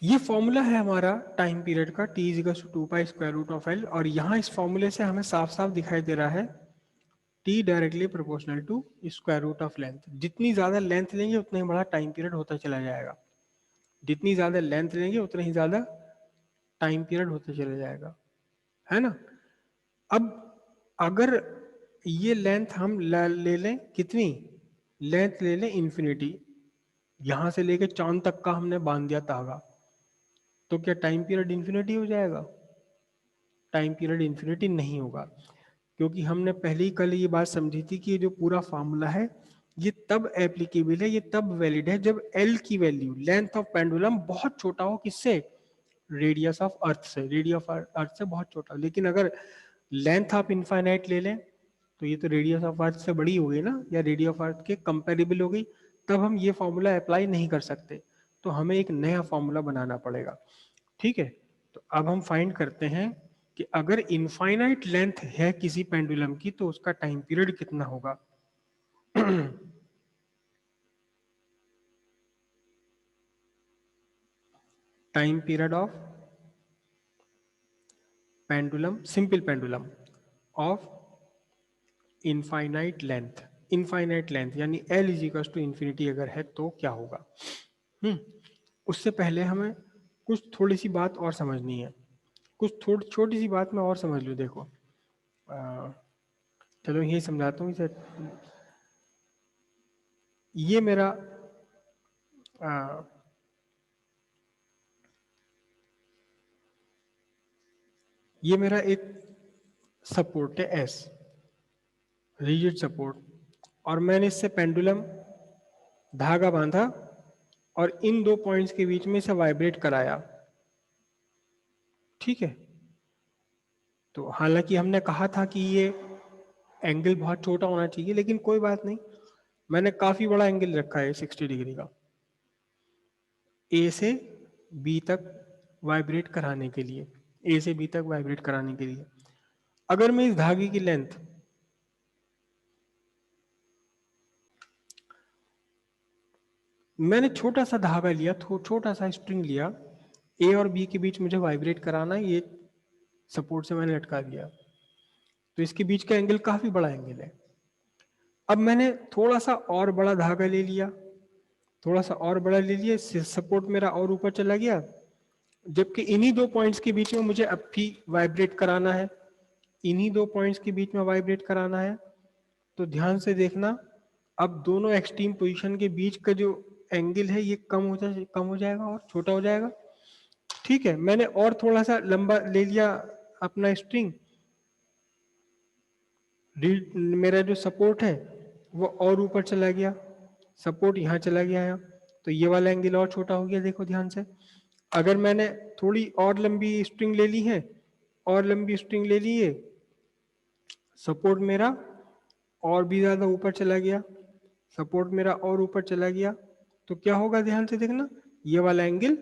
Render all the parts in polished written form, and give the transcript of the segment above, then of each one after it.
ये फॉर्मूला है हमारा टाइम पीरियड का, t is equal to 2π√L, और यहाँ इस फॉर्मूले से हमें साफ साफ दिखाई दे रहा है t directly proportional to square root of length. जितनी ज्यादा लेंथ लेंगे उतना ही बड़ा टाइम पीरियड होता चला जाएगा, जितनी ज्यादा लेंथ लेंगे उतना ही ज्यादा टाइम पीरियड होता चला जाएगा, है ना। अब अगर ये लेंथ हम ले लें, कितनी लेंथ ले लें, इन्फिनिटी, यहां से लेके चांद तक का हमने बांध दिया धागा, तो क्या टाइम पीरियड इन्फिनिटी हो जाएगा? टाइम पीरियड इन्फिनिटी नहीं होगा, क्योंकि हमने पहले ही कल ये बात समझी थी कि ये जो पूरा फार्मूला है ये तब एप्लीकेबल है, ये तब वैलिड है जब एल की वैल्यू, लेंथ ऑफ पेंडुलम, बहुत छोटा हो, किससे? रेडियस ऑफ अर्थ से, रेडियस ऑफ अर्थ से बहुत छोटा। लेकिन अगर लेंथ ऑफ इनफाइनाइट ले लें तो ये तो रेडियस ऑफ अर्थ से बड़ी हो गई ना, या रेडियस ऑफ अर्थ के कंपेरेबल हो गई, तब हम ये फॉर्मूला अप्लाई नहीं कर सकते, तो हमें एक नया फॉर्मूला बनाना पड़ेगा। ठीक है, तो अब हम फाइंड करते हैं कि अगर इनफाइनाइट लेंथ है किसी पेंडुलम की तो उसका टाइम पीरियड कितना होगा। Time period of pendulum, simple pendulum of infinite length, infinite length यानी L is equal to infinity अगर है तो क्या होगा। उससे पहले हमें कुछ थोड़ी सी बात और समझनी है, कुछ थोड़ी छोटी सी बात मैं और समझ लूँ। देखो चलो यही समझाता हूँ इसे। ये मेरा ये मेरा एक सपोर्ट है एस, रिजिड सपोर्ट, और मैंने इससे पेंडुलम धागा बांधा और इन दो पॉइंट्स के बीच में इसे वाइब्रेट कराया। ठीक है, तो हालांकि हमने कहा था कि ये एंगल बहुत छोटा होना चाहिए, लेकिन कोई बात नहीं, मैंने काफी बड़ा एंगल रखा है 60 डिग्री का, ए से बी तक वाइब्रेट कराने के लिए, ए से बी तक वाइब्रेट कराने के लिए। अगर मैं इस धागे की लेंथ मैंने छोटा सा धागा लिया, छोटा सा स्ट्रिंग लिया, ए और बी के बीच मुझे वाइब्रेट कराना है, ये सपोर्ट से मैंने लटका दिया, तो इसके बीच का एंगल काफी बड़ा एंगल है। अब मैंने थोड़ा सा और बड़ा धागा ले लिया, थोड़ा सा और बड़ा ले लिया, सपोर्ट मेरा और ऊपर चला गया, जबकि इन्हीं दो पॉइंट्स के बीच में मुझे अब भी वाइब्रेट कराना है, इन्हीं दो पॉइंट्स के बीच में वाइब्रेट कराना है। तो ध्यान से देखना, अब दोनों एक्सट्रीम पोजीशन के बीच का जो एंगल है ये कम हो जाएगा और छोटा हो जाएगा। ठीक है, मैंने और थोड़ा सा लंबा ले लिया अपना स्ट्रिंग, मेरा जो सपोर्ट है वो और ऊपर चला गया, सपोर्ट यहाँ चला गया है, तो ये वाला एंगल और छोटा हो गया। देखो ध्यान से, अगर मैंने थोड़ी और लंबी स्ट्रिंग ले ली है, और लंबी स्ट्रिंग ले ली है, सपोर्ट मेरा और भी ज्यादा ऊपर चला गया, सपोर्ट मेरा और ऊपर चला गया, तो क्या होगा ध्यान से देखना, ये वाला एंगल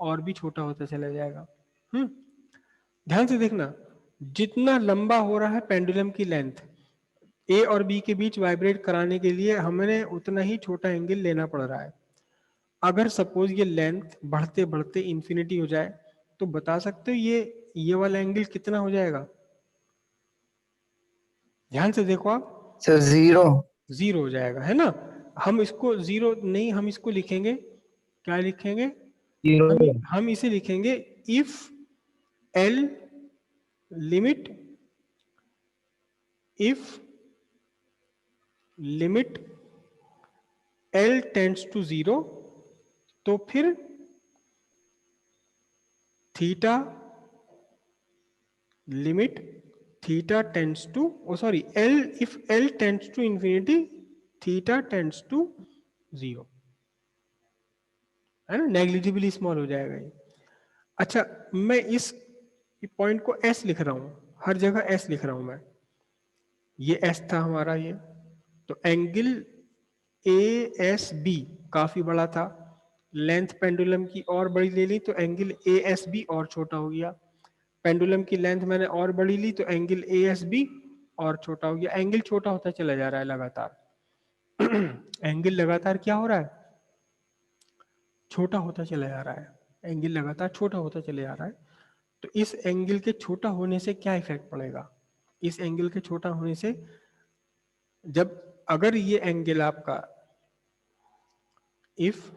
और भी छोटा होता चला जाएगा। ध्यान से देखना, जितना लंबा हो रहा है पेंडुलम की लेंथ, ए और बी के बीच वाइब्रेट कराने के लिए हमें उतना ही छोटा एंगल लेना पड़ रहा है। अगर सपोज ये लेंथ बढ़ते बढ़ते इंफिनिटी हो जाए तो बता सकते हो ये वाला एंगल कितना हो जाएगा? ध्यान से देखो आप, सर जीरो। जीरो हो जाएगा, है ना। हम इसको जीरो नहीं, हम इसको लिखेंगे, क्या लिखेंगे? जीरो। हम इसे लिखेंगे if L limit, if limit L tends to zero, तो फिर theta limit theta tends to, oh sorry, L, if L tends to infinity theta tends to zero, है ना, नेग्लिजिबली स्मॉल हो जाएगा ये। अच्छा, मैं इस पॉइंट को एस लिख रहा हूं, हर जगह एस लिख रहा हूं मैं, ये एस था हमारा ये, तो एंगल ए एस बी काफी बड़ा था, लेंथ पेंडुलम की और बड़ी ले ली तो एंगल ए एस बी और छोटा हो गया, पेंडुलम की लेंथ मैंने और बड़ी ली तो एंगल ए एस बी और छोटा हो गया, एंगल छोटा होता चला जा रहा है लगातार। एंगल लगातार क्या हो रहा है? छोटा होता चला जा रहा है। एंगल लगातार छोटा होता चले जा रहा है। तो इस एंगल के छोटा होने से क्या इफेक्ट पड़ेगा? इस एंगल के छोटा होने से, जब अगर ये एंगल आपका, if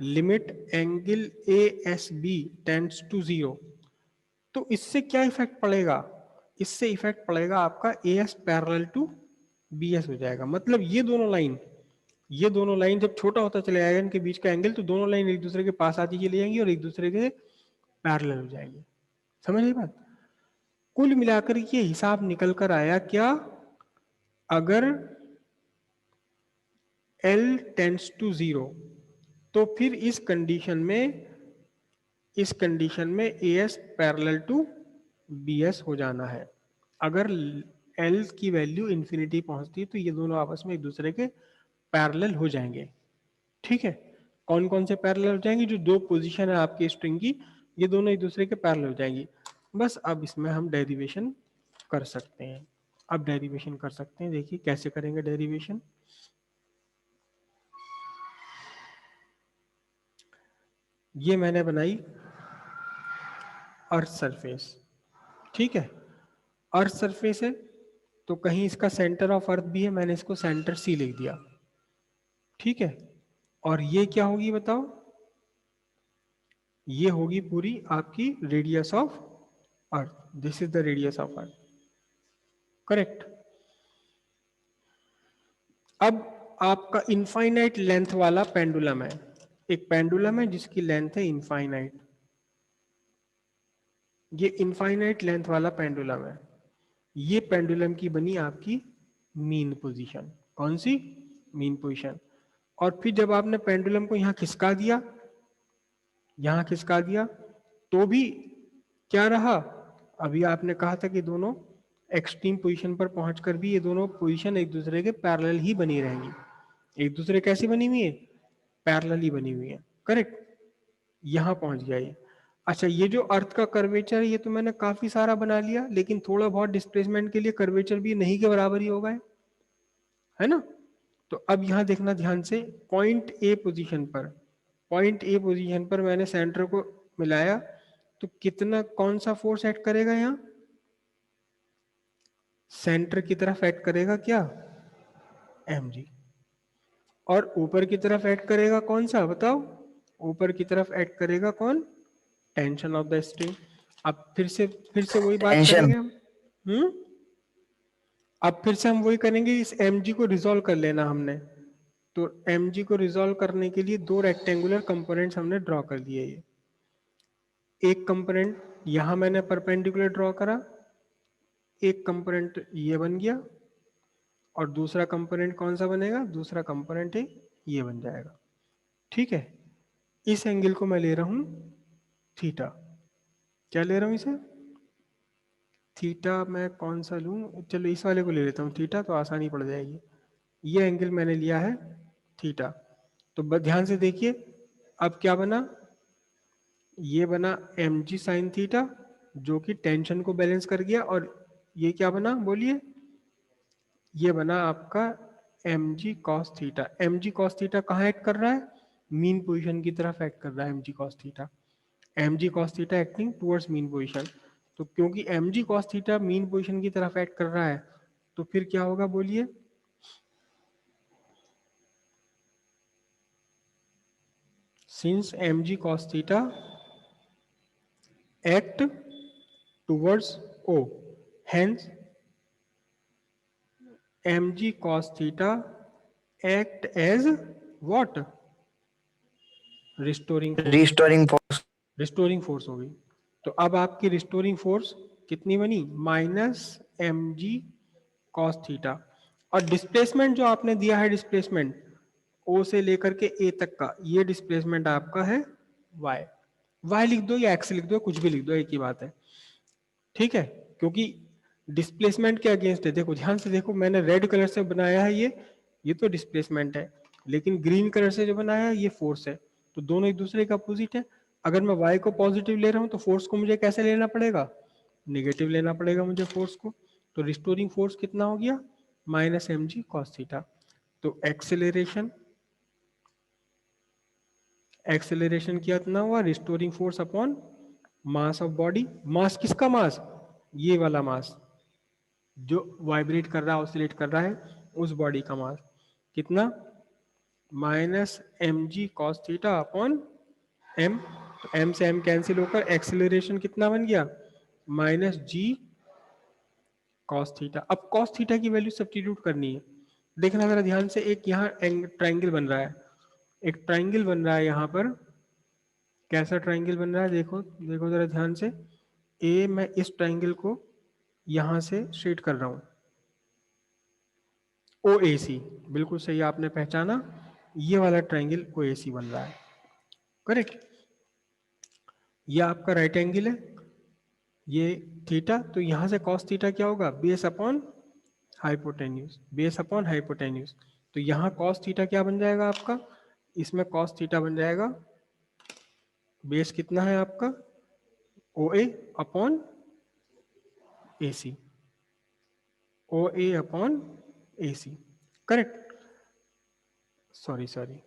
limit angle A S B tends to 0, तो इससे क्या इफेक्ट पड़ेगा? इससे इफेक्ट पड़ेगा आपका A S parallel to B S हो जाएगा। मतलब ये दोनों लाइन जब छोटा होता चले जाएगा इनके बीच का एंगल, तो दोनों लाइन एक दूसरे के पास आती चली जाएंगी और एक दूसरे के पैरेलल हो जाएंगे। समझ रही बात? कुल मिलाकर ये हिसाब निकल कर आया क्या? अगर L टेंड्स टू 0, तो फिर इस कंडीशन में A S parallel to B S हो जाना है। अगर L की वैल्यू इंफिनिटी पहुंचती है तो ये दोनों आपस में एक दूसरे के पैरेलल हो जाएंगे। ठीक है, कौन कौन से पैरेलल हो जाएंगे? जो दो पोजीशन है आपकी स्ट्रिंग की, ये दोनों एक दूसरे के पैरेलल हो जाएंगी। बस अब इसमें हम डेरिवेशन कर सकते हैं। अब डेरिवेशन कर सकते हैं, देखिए कैसे करेंगे डेरिवेशन। ये मैंने बनाई अर्थ सरफेस, ठीक है। अर्थ सरफेस है तो कहीं इसका सेंटर ऑफ अर्थ भी है, मैंने इसको सेंटर सी लिख दिया, ठीक है। और ये क्या होगी बताओ? ये होगी पूरी आपकी radius of earth. This is the radius of earth, correct. अब आपका इनफाइनाइट लेंथ वाला पेंडुलम है, एक पेंडुलम है जिसकी लेंथ है इनफाइनाइट। ये इनफाइनाइट लेंथ वाला पेंडुलम है। ये पेंडुलम की बनी आपकी मीन पोजीशन। कौन सी? Mean position. और फिर जब आपने पेंडुलम को यहां खिसका दिया, यहां खिसका दिया, तो भी क्या रहा? अभी आपने कहा था कि दोनों एक्सट्रीम पोजीशन पर पहुंचकर भी ये दोनों पोजीशन एक दूसरे के पैरेलल ही बनी रहेंगी। एक दूसरे कैसी बनी हुई है? पैरेलल ही बनी हुई है, करेक्ट। यहां पहुंच गया ये। अच्छा, ये जो अर्थ का कर्वेचर है ये तो मैंने काफी सारा बना लिया, लेकिन थोड़ा बहुत डिस्प्लेसमेंट के लिए कर्वेचर भी नहीं के बराबर ही होगा, है ना। तो अब यहां देखना ध्यान से, पॉइंट ए पोजीशन पर मैंने सेंटर को मिलाया, तो कितना, कौन सा फोर्स एक्ट करेगा यहाँ? सेंटर की तरफ एक्ट करेगा क्या? mg। और ऊपर की तरफ एक्ट करेगा कौन सा बताओ? ऊपर की तरफ एक्ट करेगा कौन? Tension of the string. अब फिर से वही बात टेंशन। करेंगे हम। अब फिर से हम वही करेंगे, इस mg को रिजोल्व कर लेना हमने। तो mg को रिजोल्व करने के लिए दो रेक्टेंगुलर कंपोनेंट्स हमने ड्रॉ कर दिए। ये एक कंपोनेंट यहां मैंने परपेंडिकुलर ड्रॉ करा, एक कंपोनेंट ये बन गया, और दूसरा कंपोनेंट कौन सा बनेगा? दूसरा कंपोनेंट ये बन जाएगा, ठीक है। इस एंगल को मैं ले रहा हूं थीटा। क्या ले रहा हूं इसे? थीटा। मैं कौन सा लूं? चलो इस वाले को ले लेता हूं थीटा, तो आसानी पड़ जाएगी। ये एंगल मैंने लिया है थीटा। तो ध्यान से देखिए, अब क्या बना? ये बना mg साइन थीटा, जो कि टेंशन को बैलेंस कर गया। और ये क्या बना बोलिए? ये बना आपका mg cos theta. mg cos theta कहाँ एक्ट कर रहा है? मीन पोजीशन की तरफ एक्ट कर रहा है mg cos theta. mg cos theta acting towards mean position. तो क्योंकि mg cos theta mean position की तरफ एक्ट कर रहा है, तो फिर क्या होगा बोलिए? Since mg cos theta act towards O, hence mg cos theta act as what? Restoring force. Restoring force. Restoring force होगी। तो अब आपकी रिस्टोरिंग फोर्स कितनी बनी? Minus mg cos theta. और डिस्प्लेसमेंट जो आपने दिया है, डिस्प्लेसमेंट O से लेकर के A तक का, ये डिस्प्लेसमेंट आपका है y। y लिख दो या x लिख दो, कुछ भी लिख दो, एक ही बात है, ठीक है। क्योंकि डिस्प्लेसमेंट के अगेंस्ट है। देखो ध्यान से देखो, मैंने रेड कलर से बनाया है ये तो डिस्प्लेसमेंट है, लेकिन ग्रीन कलर से जो बनाया है ये फोर्स है। तो दोनों एक दूसरे का अपोजिट है। अगर मैं y को पॉजिटिव ले रहा हूं तो फोर्स को मुझे कैसे लेना पड़ेगा? निगेटिव लेना पड़ेगा मुझे फोर्स को। तो रिस्टोरिंग फोर्स कितना हो गया? माइनस mg cos थीटा। तो एक्सेलरेशन एक्सेलरेशन कितना हुआ, restoring force upon mass of body. Mass किसका मास, ये वाला मास जो वाइब्रेट कर रहा है, ऑसिलेट कर रहा है, उस बॉडी का मास कितना, minus M G cos theta upon M. तो एम से एम कैंसिल होकर एक्सेलरेशन कितना बन गया, माइनस जी कॉस थीटा। अब कॉस थीटा की वैल्यू सब्स्टिट्यूट करनी है। देखना जरा ध्यान से, एक यहाँ ट्राइंगल बन रहा है, एक ट्राइंगल बन रहा है यहाँ पर। कैसा ट्राइंगल बन रहा है, देखो देखो जरा ध्यान से। ए, मैं इस ट्राइंगल को यहां से स्ट्रेट कर रहा हूं, ओ ए सी, बिल्कुल सही आपने पहचाना, ये वाला ट्राइंगल ओ ए सी बन रहा है, करेक्ट। ये आपका राइट एंगल है, ये थीटा, तो यहां से कॉस थीटा क्या होगा, base upon hypotenuse, base upon hypotenuse. तो यहाँ कॉस थीटा क्या बन जाएगा आपका, इसमें कॉस थीटा बन जाएगा, बेस कितना है आपका, O A upon A C, O A upon A C, correct. Sorry sorry,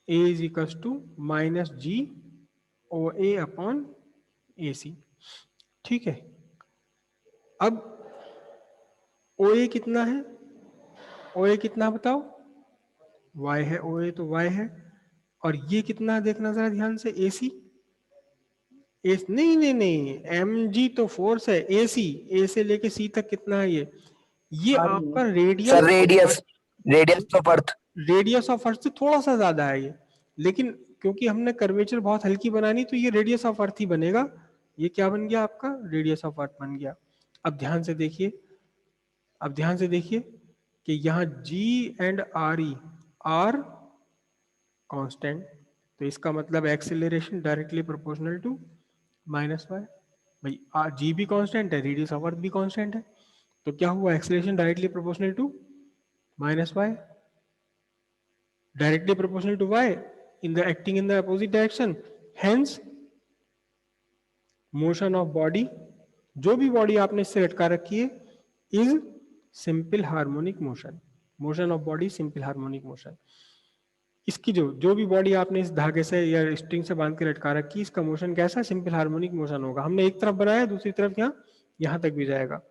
A is equals to minus G O A upon A C, ठीक है। अब ओ ए कितना है, ओ ए कितना बताओ, y है, ओ ए तो y है, और ये कितना है देखना जरा ध्यान से, ए सी, एस नहीं नहीं नहीं, एम जी तो फोर्स है, ए सी, ए से लेके सी तक कितना है ये आपका sir radius, radius, radius of earth. Radius of अर्थ से थोड़ा सा ज्यादा है ये, लेकिन क्योंकि हमने कर्वेचर बहुत हल्की बनानी तो ये रेडियस ऑफ अर्थ ही बनेगा। ये क्या बन गया आपका, रेडियस ऑफ अर्थ बन गया। अब ध्यान से देखिए, अब ध्यान से देखिए कि यहाँ G and R E are constant, तो इसका मतलब acceleration directly proportional to minus Y. भाई G भी कांस्टेंट है, रेडियस ऑफ अर्थ भी कांस्टेंट है, तो क्या हुआ, acceleration directly proportional to minus Y, directly proportional to y in the acting in the opposite direction, hence motion of body, जो भी बॉडी आपने इससे लटका रखी है, is simple harmonic motion, motion of body simple harmonic motion. इसकी जो जो भी बॉडी आपने इस धागे से या स्ट्रिंग से बांध के लटका रखी है, इसका मोशन कैसा, सिंपल हार्मोनिक मोशन होगा। हमने एक तरफ बनाया, दूसरी तरफ यहाँ तक भी जाएगा।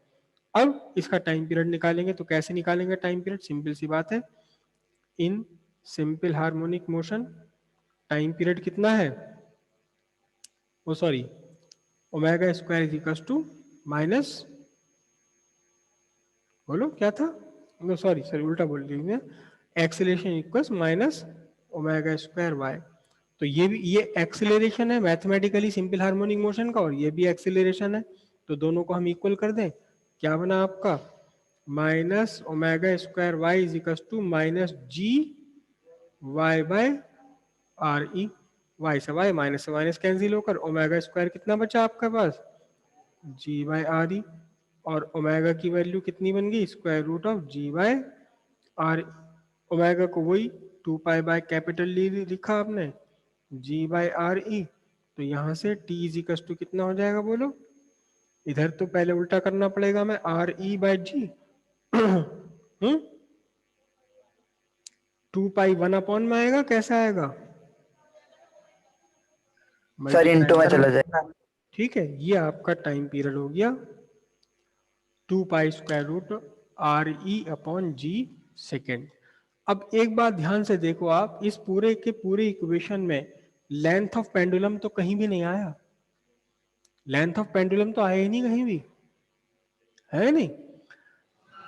अब इसका टाइम पीरियड निकालेंगे, तो कैसे निकालेंगे टाइम पीरियड, सिंपल सी बात है, in simple harmonic motion time period कितना है, oh sorry, omega square is equal to minus, बोलो क्या था, नो सॉरी सॉरी उल्टा बोल रही हूँ, acceleration equals minus omega square Y. तो ये एक्सेलरेशन है मैथमेटिकली सिंपल हार्मोनिक मोशन का, और ये भी एक्सेलरेशन है, तो दोनों को हम इक्वल कर दें, क्या बना आपका, minus omega square Y is equal to minus G Y by R E, Y से वाई माइनस से माइनस कैंसिल होकर ओमेगा स्क्वायर कितना बचा आपके पास, जी बाय आर ई, और ओमेगा की वैल्यू कितनी बन गई, square root of G by R. Omega को वही 2 पाई बाय कैपिटल लिखा आपने, जी बाय आर ई, तो यहां से टी इज इक्वल टू कितना हो जाएगा बोलो, इधर तो पहले उल्टा करना पड़ेगा, मैं R E by G, 2 pi 1 upon में आएगा, कैसा आएगा, सर इंटू में चला जाएगा। ठीक है। ये आपका टाइम पीरियड हो गया 2 pi square root R E upon G second. अब एक बात ध्यान से देखो आप, इस पूरे के पूरे इक्वेशन में लेंथ ऑफ पेंडुलम तो कहीं भी नहीं आया, लेंथ ऑफ पेंडुलम तो आया ही नहीं कहीं भी, है नहीं।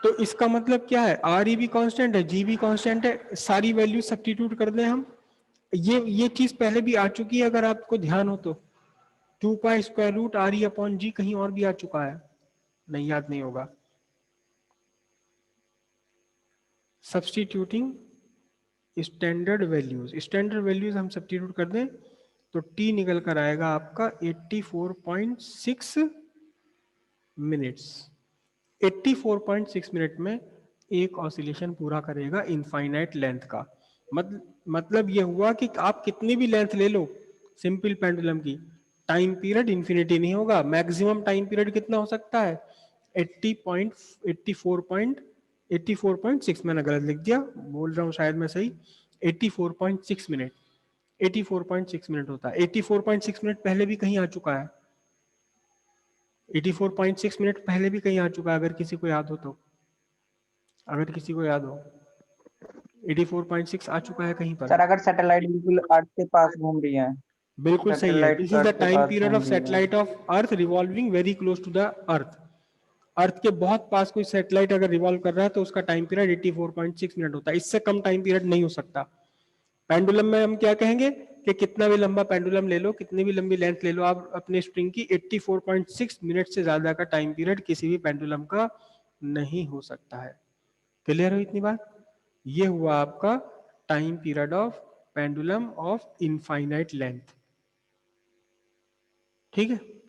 तो इसका मतलब क्या है, आर ई भी कांस्टेंट है, जी भी कांस्टेंट है, सारी वैल्यू सब्स्टिट्यूट कर दें हम। ये चीज पहले भी आ चुकी है अगर आपको ध्यान हो तो, 2 pi square root R E upon G कहीं और भी आ चुका है, नहीं याद नहीं होगा। Substituting standard values, standard values हम सब्स्टिट्यूट कर दें तो टी निकल कर आएगा आपका 84.6 मिनट्स। 84.6 मिनट में एक ऑसिलेशन पूरा करेगा इनफाइनाइट लेंथ का। मतलब ये हुआ कि आप कितनी भी लेंथ ले लो सिंपल पेंडुलम की, टाइम पीरियड इंफिनिटी नहीं होगा। मैक्सिमम टाइम पीरियड कितना हो सकता है, 84.6, मैंने गलत लिख दिया, बोल रहा हूँ शायद मैं सही, 84.6 मिनट, 84.6 मिनट होता है। 84.6 मिनट पहले भी कहीं आ चुका है, 84.6 मिनट पहले भी कहीं आ चुका है, अगर किसी को याद हो तो, अगर किसी को याद हो 84.6 आ चुका है कहीं पर। सर अगर सैटेलाइट बिल्कुल अर्थ के पास घूम रही है, बिल्कुल सही है। Satellite this is the earth के टाइम पास पीरियड ऑफ घूम रही है। Satellite of earth revolving very close to the earth. Earth के बहुत पास कोई सैटेलाइट अगर रिवॉल्व कर रहा है तो उसका टाइम पीरियड 84.6 मिनट होता है, इससे कम टाइम पीरियड नहीं हो सकता। पेंडुलम में हम क्या कहेंगे कि कितना भी लंबा पेंडुलम ले लो, कितनी भी लंबी लेंथ ले लो आप अपने स्प्रिंग की, 84.6 मिनट से ज्यादा का टाइम पीरियड किसी भी पेंडुलम का नहीं हो सकता है। क्लियर हो इतनी बात? ये हुआ आपका time period of pendulum of infinite length. ठीक है।